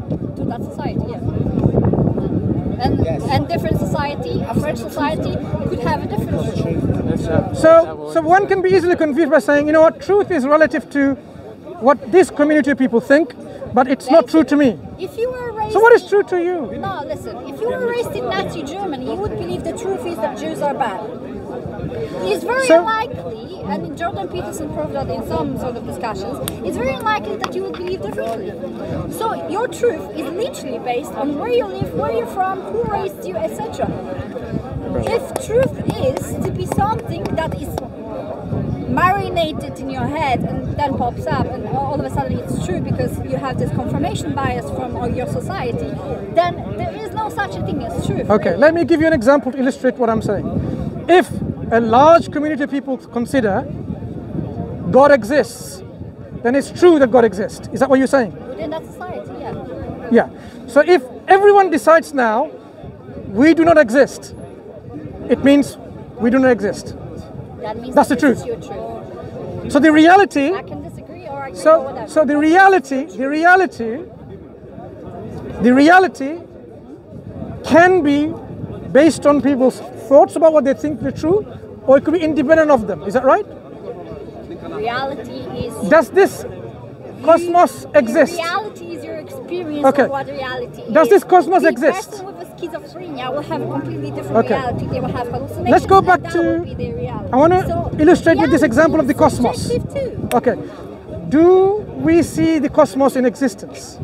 people to that society, yeah. And different society, a French society, could have a different truth. So one can be easily confused by saying, you know what, truth is relative to what this community of people think, but it's not true to me. If you were raised... So what is true to you? No, listen, if you were raised in Nazi Germany, you would believe the truth is that Jews are bad. It's very unlikely, and Jordan Peterson proved that in some sort of discussions, it's very unlikely that you would believe differently. So your truth is literally based on where you live, where you're from, who raised you, etc. If truth is to be something that is marinated in your head and then pops up and all of a sudden it's true because you have this confirmation bias from your society, then there is no such a thing as truth. Okay, let me give you an example to illustrate what I'm saying. If a large community of people consider God exists, then it's true that God exists. Is that what you're saying? Within that society, yeah. Yeah. So if everyone decides now, we do not exist, it means we do not exist. That means that's that the truth. Your truth. So the reality. I can disagree or agree or So whatever. the reality can be based on people's thoughts about what they think is true, or it could be independent of them. Is that right? Reality is... Does this cosmos exist? Reality is your experience Okay. of what reality is. Does this cosmos exist? The person with a schizophrenia will have a completely different reality. They will have hallucinations. Let's go back and that to... will be their reality. I want to illustrate with this example of the cosmos. Too. Okay. Do we see the cosmos in existence?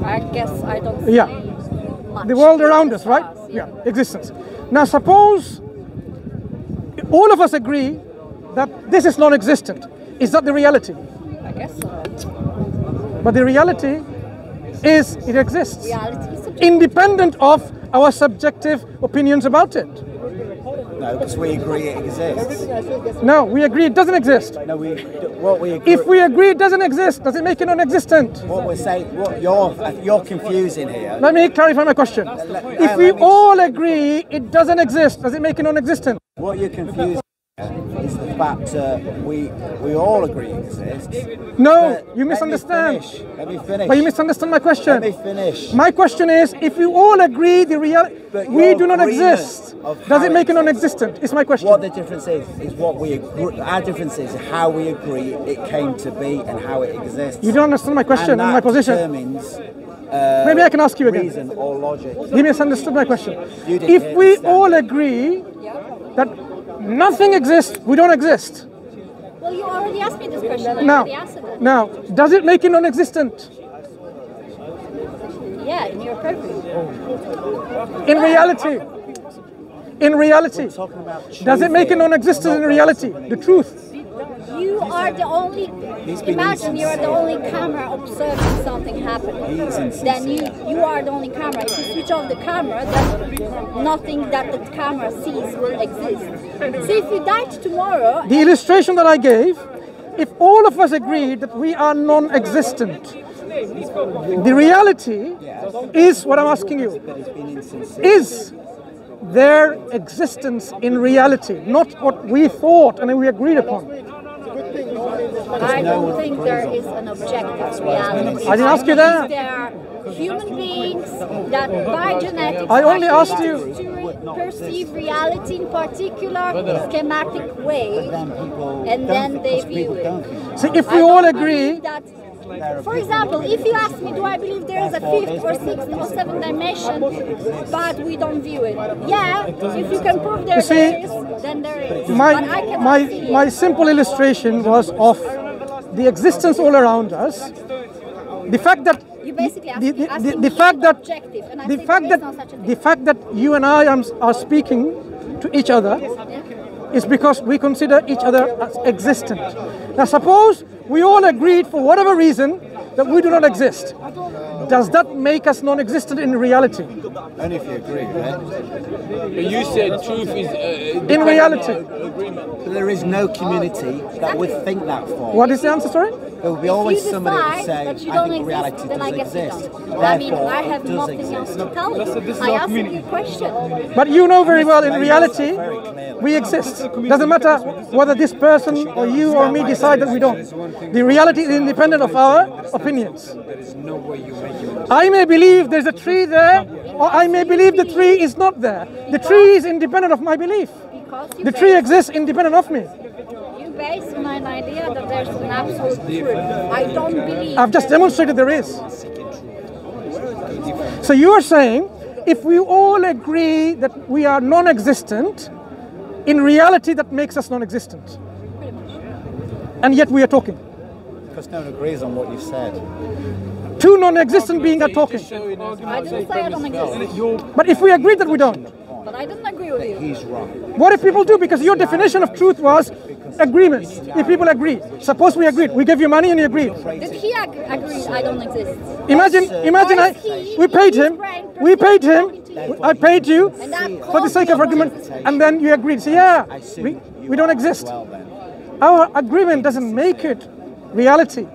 I guess I don't see much. The world around us, right? Yeah, existence. Now suppose all of us agree that this is non-existent. Is that the reality? I guess so. But the reality is it exists. Reality is subjective. Independent of our subjective opinions about it. No, because we agree it exists. No, we agree it doesn't exist. No, what we agree. If we agree it doesn't exist, does it make it non-existent? What we're saying, what you're confusing here. Let me clarify my question. If we all agree it doesn't exist, does it make it non-existent? What you're confusing is the fact that we all agree it exists. No, you misunderstand. Let me finish. But you misunderstand my question. Let me finish. My question is, if we all agree the reality, we do not exist, does it make it non-existent? Is my question. What the difference is what we agree. Our difference is how we agree it came to be and how it exists. You don't understand my question and my position. Determines, maybe I can ask you again. Reason or logic. You misunderstood my question. If we all agree that nothing exists, we don't exist. Well, you already asked me this question. I Now, already answered it. now, does it make it non-existent? Yeah, in your purpose. In reality, does it make it non-existent in reality? The truth. You are the only, imagine you are the only camera observing something happening. Then you are the only camera. If you switch off the camera, then nothing that the camera sees will exist. So if you died tomorrow... The illustration that I gave, if all of us agreed that we are non-existent, the reality is what I'm asking you. Is their existence in reality, not what we thought and we agreed upon? I don't think there is an objective reality. I didn't ask you that. There are human beings that by genetics I only are asked you to perceive reality in particular schematic way, and then they view it. See, if we all agree that, for example, if you ask me, do I believe there is a fifth or sixth or seventh dimension, but we don't view it? Yeah, if you can prove there is, then there is. My simple illustration was of the existence all around us. The fact that you basically the fact that you and I are speaking to each other is because we consider each other as existent. Now suppose we all agreed for whatever reason that we do not exist. does that make us non-existent in reality? Only if you agree, right? But you said truth is In reality. agreement. But there is no community that would think that for. What is the answer, sorry? There will be always If you somebody that would decide say, that you I don't think exist, reality then I does guess you exist. don't. I mean, Therefore, I have it does nothing else exist. to tell you. I asked you a question. But you know very well in reality, we exist. Doesn't matter whether this person or you or me decide that we don't. The reality is independent of our opinions. I may believe there's a tree there, or I may believe the tree is not there. The tree is independent of my belief. Because you The tree base- exists independent of me. You base on an idea that there's an absolute truth. I don't believe. I've just that- demonstrated there is. So you are saying, if we all agree that we are non-existent, in reality that makes us non-existent. And yet we are talking. Because no one agrees on what you've said. Two non-existent beings are talking. I didn't say I don't exist. But if we agree that we don't, But I didn't agree with you. He's wrong. what if people do? Because your definition of truth was agreement. If people agree. Suppose we agreed. We gave you money and you agreed. Did he agree I don't exist? Imagine we paid him. I paid you for the sake of argument, and then you agreed. So yeah, we don't exist. Well then. Our agreement doesn't make it reality.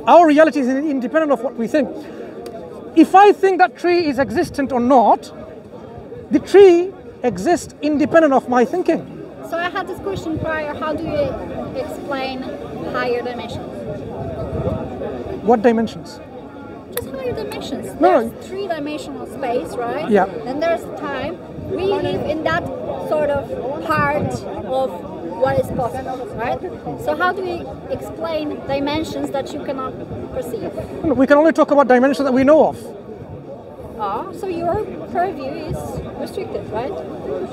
Our reality is independent of what we think. If I think that tree is existent or not, the tree exists independent of my thinking. So I had this question prior. How do you explain higher dimensions? What dimensions? Just higher dimensions. No, There's three-dimensional space, right? Yeah. Then there's time. We live in that sort of part of what is possible, right? So how do we explain dimensions that you cannot perceive? We can only talk about dimensions that we know of. So your purview is restricted, right?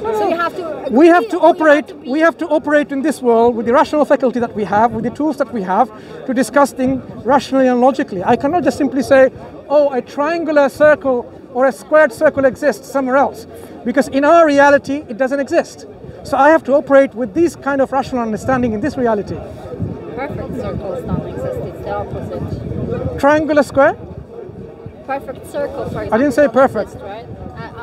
So you have to. We have to agree or operate. you have to be- We have to operate in this world with the rational faculty that we have, with the tools that we have, to discuss things rationally and logically. I cannot just simply say, "Oh, a triangular circle or a squared circle exists somewhere else," because in our reality it doesn't exist. So I have to operate with this kind of rational understanding in this reality. Perfect circles don't exist. It's the opposite. Triangular square. Perfect circle, for example. I didn't say don't perfect. exist, right?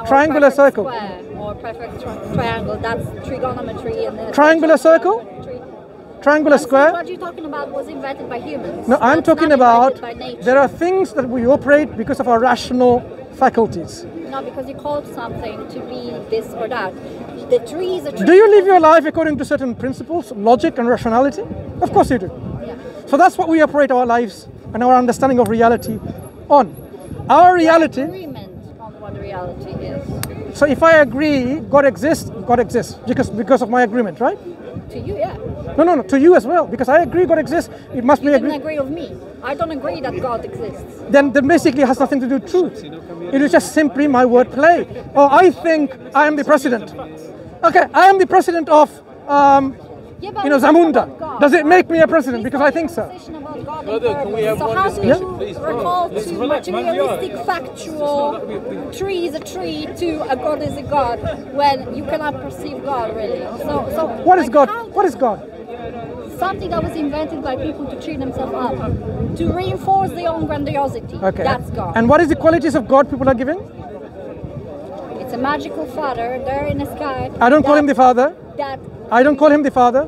Or Triangular perfect circle. Square, or perfect triangle. That's trigonometry and the Triangular circle? Triangular square. What you're talking about was invented by humans. No, I'm That's talking not about invented by nature. there are things that we operate because of our rational faculties. No, because you called something to be this or that. The tree is a tree. Do you live your life according to certain principles, logic and rationality? Of course you do. Yeah. So that's what we operate our lives and our understanding of reality on. Our reality, Agreement on what reality is. so if I agree God exists because of my agreement, right? To you, yeah. No, to you as well, because I agree God exists, it must You be didn't agree. agree with me. I don't agree that God exists. Then basically it has nothing to do with truth. It is just simply my word play. Oh, I think I am the president. Okay, I am the president of Yeah, but Zamunda. about God, Does it make me a right? president? We Because I started think a so. conversation about God Brother, and can we purpose. have So one how do discussion, you please? recall to materialistic, factual, tree is a tree to a God is a God when you cannot perceive God really? So What is like, God? how- What is God? Something that was invented by people to cheer themselves up, to reinforce their own grandiosity. Okay. That's God. And what is the qualities of God people are giving? It's a magical father there in the sky. I don't call him the Father. That I don't call him the Father.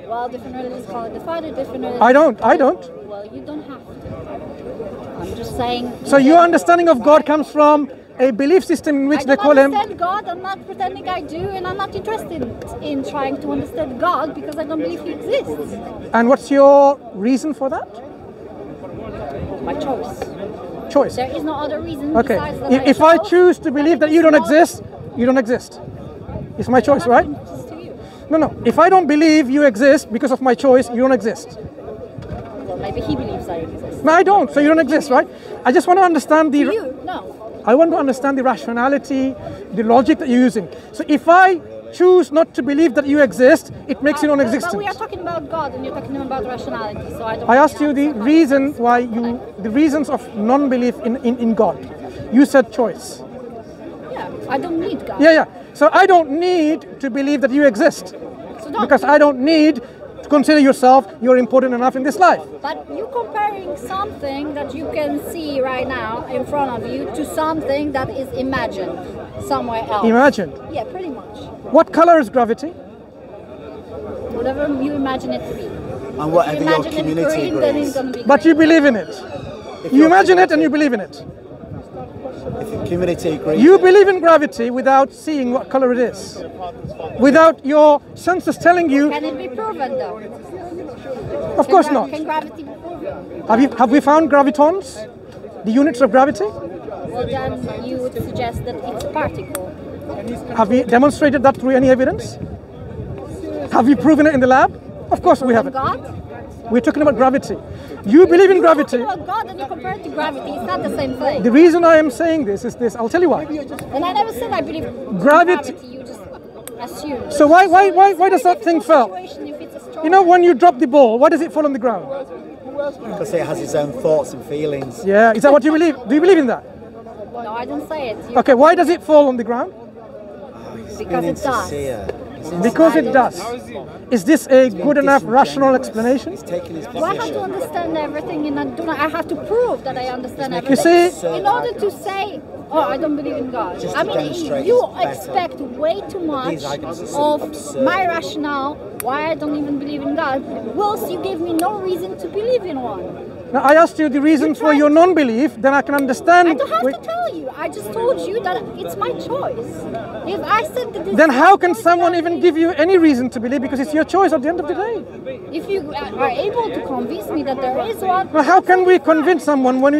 well, different religions call it the father, different religions. I don't. Well, you don't have to. I'm just saying. So your understanding of God comes from a belief system in which I they don't call him. understand God. I'm not pretending I do, and I'm not interested in trying to understand God because I don't believe He exists. And what's your reason for that? My choice. Choice. There is no other reason Okay. besides that If I chose choose to believe that you don't exist, you don't exist. It's my choice, right? It's to you. No. If I don't believe you exist because of my choice, you don't exist. Well, maybe He believes I exist. No, I don't. So you don't exist, right? I just want to understand the. You? No. I want to understand the rationality, the logic that you're using. So if I choose not to believe that you exist, it makes you But non-existent. we are talking about God, and you're talking about rationality. So I don't. I asked you really the understand reason why the reasons of non-belief in God. You said choice. Yeah, I don't need God. Yeah. So I don't need to believe that you exist So don't. because I don't need. consider yourself you're important enough in this life. But you're comparing something that you can see right now in front of you to something that is imagined somewhere else. Imagined. Yeah, pretty much. What color is gravity? Whatever you imagine it to be. And whatever your Imagine it community green, then it's agrees. going to be But you green. believe in it. You imagine it and you believe in it. If the community agrees. You believe in gravity without seeing what color it is. Without your senses telling you, Can it be proven though? of course not. Can gravity be proven? Have we found gravitons? The units of gravity? Well, then you would suggest that it's a particle. Have we demonstrated that through any evidence? Have we proven it in the lab? Of course we haven't. God? We're talking about gravity. You believe in gravity. You're talking about God and you compare it to gravity. It's not the same thing. The reason I am saying this is this. I'll tell you why. And I never said I believe in Gravity- You just assume. So why does that thing fall? If it's a strong You know, when you drop the ball, why does it fall on the ground? Because it has its own thoughts and feelings. Yeah, is that what you believe? Do you believe in that? No, I didn't say it. Okay, why does it fall on the ground? Because it does. Because it does. Is this a good enough rational explanation? He's taking his Do I have to position. understand everything and I have to prove that I understand You everything? see, In order to say, oh, I don't believe in God. Just I to mean, demonstrate you it's better. expect way too much These arguments are so of absurd. my rationale, why I don't even believe in God, whilst you give me no reason to believe in one. now I asked you the reason for your non-belief, then I can understand. I don't have Wait, to tell you. I just told you that it's my choice. If I said that this then is how my can choice, someone then even give you any reason to believe? Because it's your choice at the end of the day. If you are able to convince me that there is one, Well, how can we convince someone when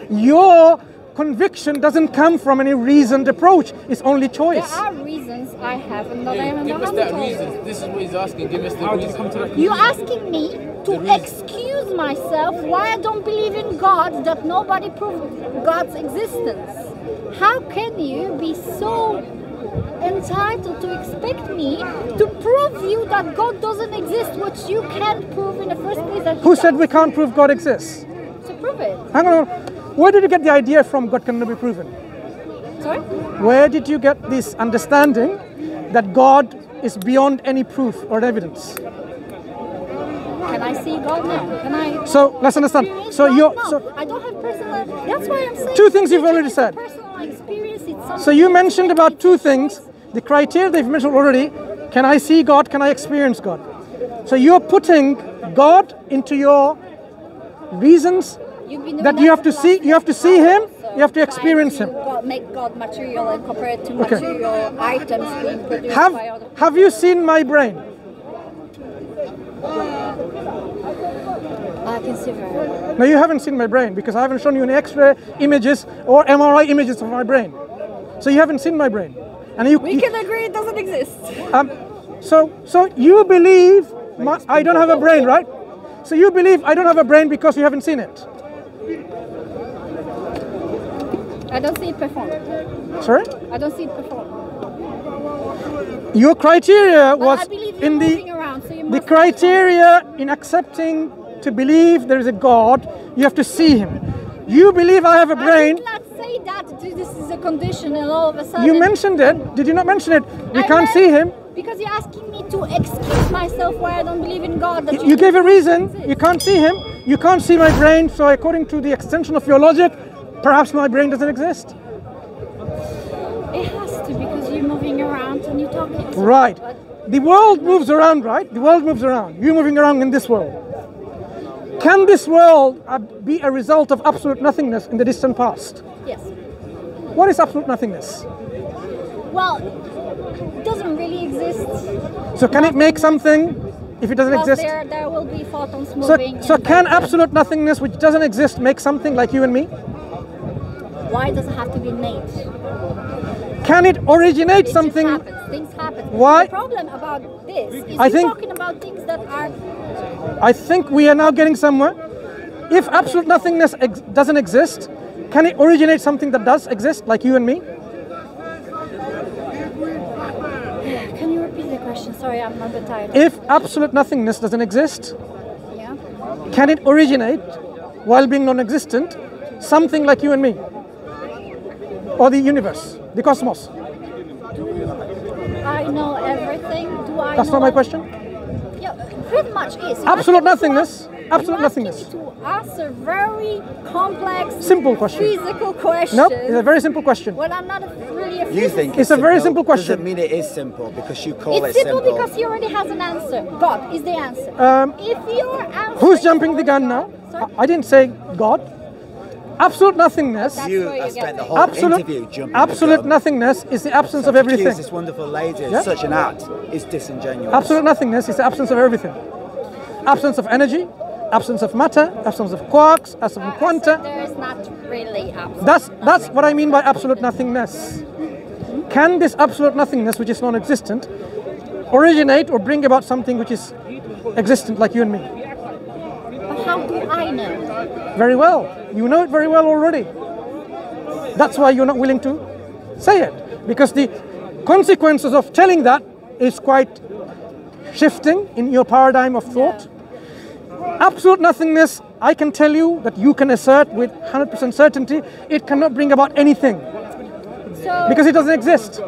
your conviction doesn't come from any reasoned approach? It's only there choice. are reasons I have and that I haven't Give us done that told. reason. This is what he's asking. Give us the reason. You're asking me to excuse myself why I don't believe in God, that nobody proved God's existence. How can you be so entitled to expect me to prove you that God doesn't exist, which you can't prove in the first place? That Who said we can't prove God exists? So prove it. Hang on. Where did you get the idea from God cannot be proven? Sorry? Where did you get this understanding that God is beyond any proof or evidence? Can I see God now? Can I? So let's understand. experience So God? you're No, so, I don't have personal. That's why I'm saying. Two things you've teaching already is a said. Personal experience. It's something so you mentioned that about it's two a things. choice. The criteria they've mentioned already. Can I see God? Can I experience God? So you're putting God into your reasons You've been doing that you have for to the see. last You have to see Him. so You have to trying experience to Him. Make God material and compare it to Okay. material items being produced by other people. Have you seen my brain? I can see very well. No, you haven't seen my brain because I haven't shown you any X-ray images or MRI images of my brain. So you haven't seen my brain, and We can agree it doesn't exist. So you believe I don't have a brain, right? So you believe I don't have a brain because you haven't seen it. I don't see it perform. Sorry? I don't see it perform. Your criteria But was I believe you're in moving around, so you the must criteria in accepting to believe there is a God, you have to see Him. You believe I have a I brain. did not say that this is a condition and all of a sudden. You mentioned it. Did you not mention it? We I can't meant- see Him. Because you're asking me to excuse myself why I don't believe in God. That You gave a reason. You can't see Him. You can't see my brain. So according to the extension of your logic, perhaps my brain doesn't exist. It has to because you're moving around and you're talking. Right. But The world moves around, right? The world moves around. You're moving around in this world. Can this world be a result of absolute nothingness in the distant past? yes. What is absolute nothingness? Well, it doesn't really exist. So can it make something if it doesn't Well, exist? there will be photons So, moving. so and can then- absolute nothingness, which doesn't exist, make something like you and me? Why does it have to be made? Can it originate It something? just happens. Things happen. Why- The problem about this is I you're think- talking about things that are. I think we are now getting somewhere. If absolute nothingness doesn't exist, can it originate something that does exist, like you and me? Can you repeat the question? Sorry, I'm a bit tired. If absolute nothingness doesn't exist, Yeah. can it originate, while being non-existent, something like you and me? Or the universe, the cosmos? I know everything. Do I That's know not my what- question. Yeah, pretty much is. Absolute nothingness. Absolute You're asking nothingness. me to answer very complex, Simple question. physical questions. Nope, it's a very simple question. Well, I'm not really a You think It's a very simple question. Doesn't mean it is simple because you call It's it simple simple. because he already has an answer. God is the answer. If your answer Who's is jumping the gun now? Sorry? I didn't say God. Absolute nothingness. That's You where you have get spent the it. whole interview jumping Absolute the gun. nothingness is the absence of To accuse everything. this wonderful lady of Yeah. such an act is disingenuous. Absolute nothingness is the absence of everything. Absence of energy, absence of matter, absence of quarks, absence of quanta. There is not really absolute. That's what I mean by absolute nothingness. Can this absolute nothingness, which is non-existent, originate or bring about something which is existent, like you and me? But how do I know? Very well. You know it very well already. That's why you're not willing to say it. Because the consequences of telling that is quite shifting in your paradigm of thought. Absolute nothingness, I can tell you that you can assert with 100% certainty, it cannot bring about anything. So, Because it doesn't exist.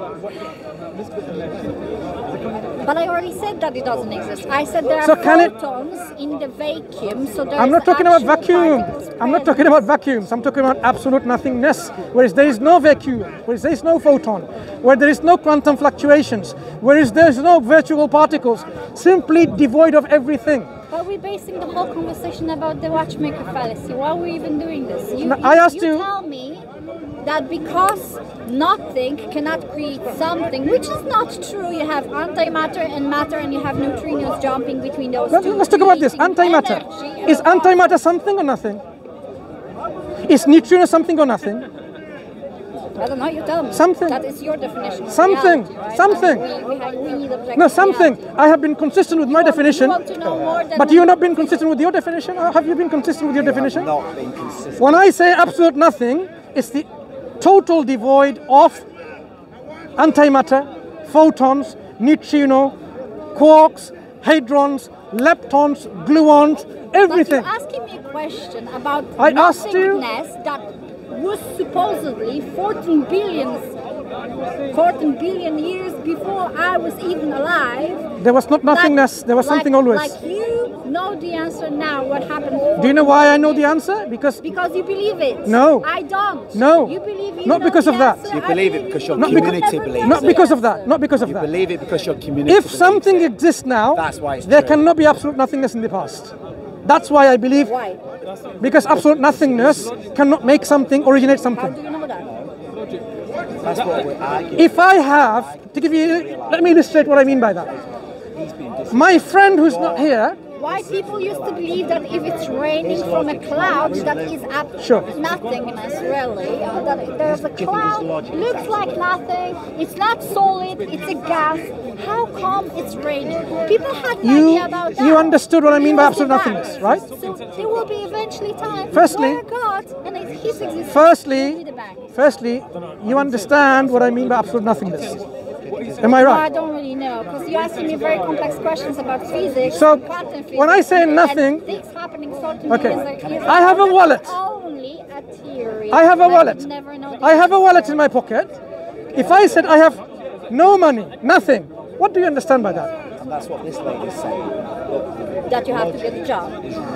but I already said that it doesn't exist. I said there are So can it- photons in the vacuum. So there's I'm not talking about actual vacuum. particles I'm not present. talking about vacuums. I'm talking about absolute nothingness. Whereas there is no vacuum, whereas there is no photon, where there is no quantum fluctuations, whereas there is no virtual particles, simply devoid of everything. But we're basing the whole conversation about the watchmaker fallacy. Why are we even doing this? No, I asked you- tell me that because nothing cannot create something, which is not true. You have antimatter and matter, and you have neutrinos jumping between those two. Let's talk about this. creating Antimatter. energy and Is a particle. antimatter something or nothing? Is neutrino something or nothing? I don't know. You tell me. Something. That is your definition. of Something. reality, right? Something. And we need objective No, something. reality. I have been consistent with my definition, You want to know more than but you have not been consistent with your definition. Or have you been consistent with your definition? Not being consistent. When I say absolute nothing, it's the total devoid of antimatter, photons, neutrino, quarks, hadrons, leptons, gluons, everything. But you're asking me a question about I asked you- nothingness that was supposedly 14 billion years before I was even alive. There was not nothingness, there was something always. Like you know the answer now, what happened. Do you know why I know the answer? Because Because you believe it. No. I don't. No. You believe you Not know because the of that. answer. You I believe it because your you community never believes know not the because of answer. that, not because of You that. believe it because your community If something believes it. exists now, That's why it's there true. cannot be absolute nothingness in the past. That's why I believe, Why? because absolute nothingness cannot make something originate How something. do you know that? That's what we're arguing. If I have, to give you, let me illustrate what I mean by that. My friend who's not here, Why people used to believe that if it's raining from a cloud, that is Sure. nothingness really. That there's a cloud, looks like nothing, it's not solid, it's a gas. How come it's raining? People had an You- idea about that. you understood what I mean by You absolute understood nothingness, that. right? So there will be eventually time Firstly- where God and His existence Firstly, will be the bank. you understand what I mean by absolute nothingness. Am I No, I right? don't really know, because you're asking me very complex questions about physics, So, quantum physics, when I say and nothing- things happening certainly Okay. is I have a wallet. Only a theory. I have a and wallet. would never know the I have a wallet answer. in my pocket. If I said I have no money, nothing, what do you understand by that? And that's what this lady's saying. That you have to get a job.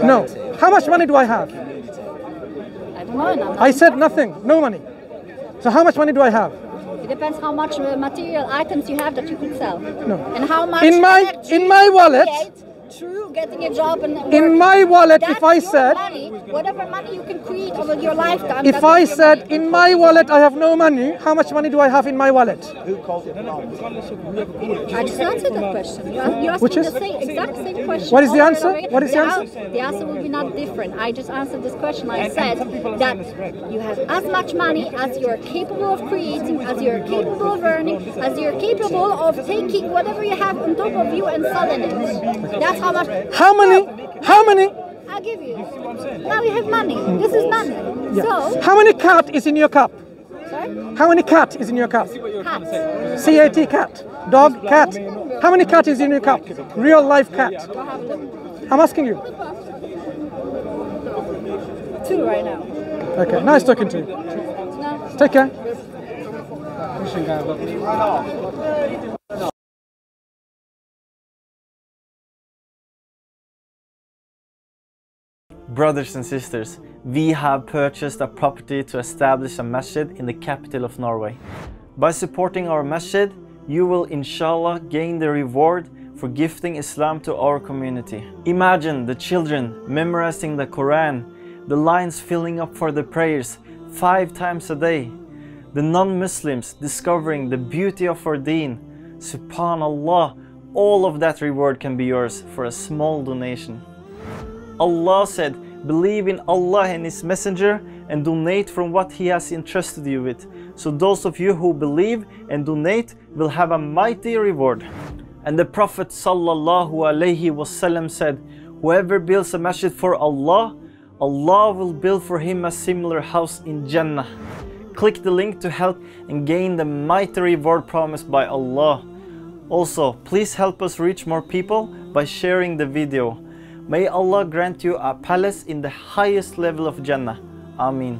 No. How much money do I have? I don't know. And I'm not I said interested. nothing, no money. So how much money do I have? It depends how much material items you have that you could sell. No. And how much In my- energy in my you wallet- create through getting a job and In working. my wallet, That's if I your said, money, whatever money you can create over your lifetime. if that I is your said money. in my wallet I have no money, how much money do I have in my wallet? Who called it wrong? I just answered that question. You asked Which me is? the exact same question. What is the over and answer? over again. What is the answer? The answer will be not different. I just answered this question. I said that you have as much money as you're capable of creating, as you're capable of earning, as you're capable of taking whatever you have on top of you and selling it. That's how much. How many? How many? I'll give you. Now you have money. This is money. So, How many cat is in your cup? sorry? How many cat is in your cup? Hat. C-A-T, cat. Dog, cat. How many cat is in your cup? Real life cat. Go have a look. I'm asking you. 2 right now. Okay, nice talking to you. No. Take care. Brothers and sisters, we have purchased a property to establish a masjid in the capital of Norway. By supporting our masjid, you will inshallah gain the reward for gifting Islam to our community. Imagine the children memorizing the Quran, the lines filling up for the prayers 5 times a day, the non-Muslims discovering the beauty of our deen. Subhanallah, all of that reward can be yours for a small donation. Allah said, believe in Allah and His Messenger and donate from what He has entrusted you with. So those of you who believe and donate will have a mighty reward. And the Prophet ﷺ said, whoever builds a masjid for Allah, Allah will build for him a similar house in Jannah. Click the link to help and gain the mighty reward promised by Allah. Also, please help us reach more people by sharing the video. May Allah grant you a palace in the highest level of Jannah. Ameen.